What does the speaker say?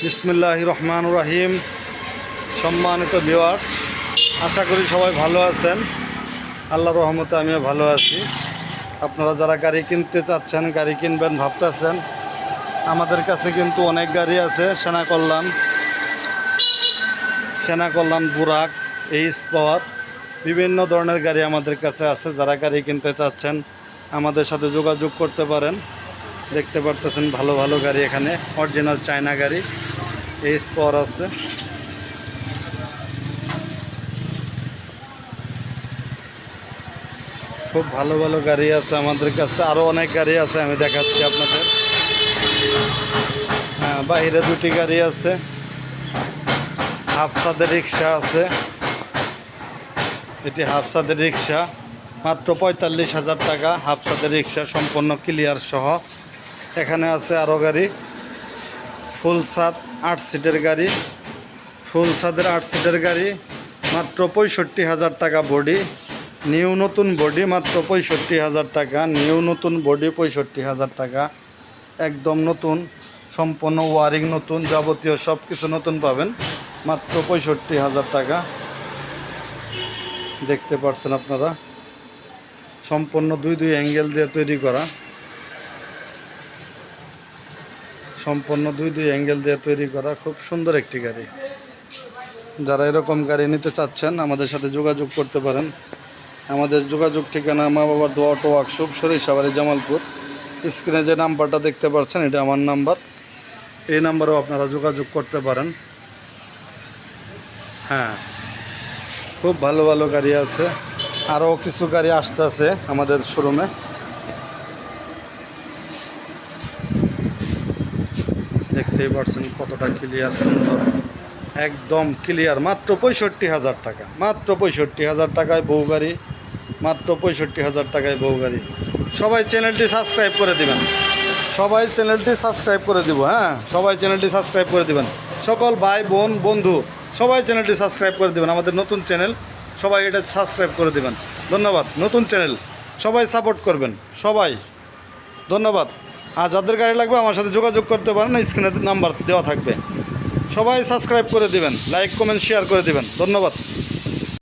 বিসমিল্লাহির রহমানির রহিম। সম্মানিত ভিউয়ার্স, আশা করি সবাই ভালো আছেন। আল্লাহর রহমতে আমিও ভালো আছি। আপনারা যারা গাড়ি কিনতে চাচ্ছেন, গাড়ি কিনবেন ভাবতেছেন, আমাদের কাছে কিন্তু অনেক গাড়ি আছে। সেনা কল্যাণ, বুরাক, এইচ পাওয়ার, বিভিন্ন ধরনের গাড়ি আমাদের কাছে আছে। যারা গাড়ি কিনতে চাচ্ছেন আমাদের সাথে যোগাযোগ করতে পারেন। দেখতে পারতেছেন ভালো ভালো গাড়ি এখানে, অরিজিনাল চায়না গাড়ি এইচ পাওয়ার আছে। খুব ভালো ভালো গাড়ি আছে আমাদের কাছে, আরও অনেক গাড়ি আছে, আমি দেখাচ্ছি আপনাদের। হ্যাঁ, বাইরে দুটি গাড়ি আছে, হাফসাদের রিক্সা আছে। এটি হাফসাদের রিক্সা, মাত্র ৪৫,০০০ টাকা। হাফসাদের রিক্সা সম্পূর্ণ ক্লিয়ার সহ। এখানে আছে আরও গাড়ি, ফুল ছাদ ৮ সিটের গাড়ি, ফুল ছাদের ৮ সিটের গাড়ি, মাত্র ৬৫,০০০ টাকা বডি। নিউ নতুন বডি মাত্র ৬৫,০০০ টাকা। নিউ নতুন বডি ৬৫,০০০ টাকা, একদম নতুন, সম্পূর্ণ ওয়ারিং নতুন, যাবতীয় সব কিছু নতুন পাবেন মাত্র ৬৫,০০০ টাকা। দেখতে পাচ্ছেন আপনারা, সম্পূর্ণ দুই অ্যাঙ্গেল দিয়ে তৈরি করা, সম্পূর্ণ দুই অ্যাঙ্গেল দিয়ে তৈরি করা, খুব সুন্দর একটি গাড়ি। যারা এরকম গাড়ি নিতে চাচ্ছেন আমাদের সাথে যোগাযোগ করতে পারেন। আমাদের যোগাযোগ ঠিকানা মা বাবার দোয়া অটো ওয়ার্কশপ, সরিষাবাড়ি, জামালপুর। স্ক্রিনে যে নাম্বারটা দেখতে পাচ্ছেন এটা আমার নাম্বার, এই নাম্বারেও আপনারা যোগাযোগ করতে পারেন। হ্যাঁ, খুব ভালো ভালো গাড়ি আছে, আরও কিছু গাড়ি আসতেছে আমাদের শোরুমে। দেখতেই পাচ্ছেন কতটা ক্লিয়ার, সুন্দর, একদম ক্লিয়ার। মাত্র ৬৫,০০০ টাকা, মাত্র ৬৫,০০০ টাকায় বউ গাড়ি, মাত্র ৬৫,০০০ টাকায় বউ গাড়ি। সবাই চ্যানেলটি সাবস্ক্রাইব করে দিবেন, সবাই চ্যানেলটি সাবস্ক্রাইব করে দিব। হ্যাঁ, সবাই চ্যানেলটি সাবস্ক্রাইব করে দিবেন, সকল ভাই বোন বন্ধু সবাই চ্যানেলটি সাবস্ক্রাইব করে দিবেন। আমাদের নতুন চ্যানেল, সবাই এটা সাবস্ক্রাইব করে দিবেন। ধন্যবাদ। নতুন চ্যানেল, সবাই সাপোর্ট করবেন, সবাই ধন্যবাদ। আর যাদের গাড়ি লাগবে আমার সাথে যোগাযোগ করতে পারেন, স্ক্রিনে নাম্বার দেওয়া থাকবে। সবাই সাবস্ক্রাইব করে দিবেন, লাইক কমেন্ট শেয়ার করে দিবেন। ধন্যবাদ।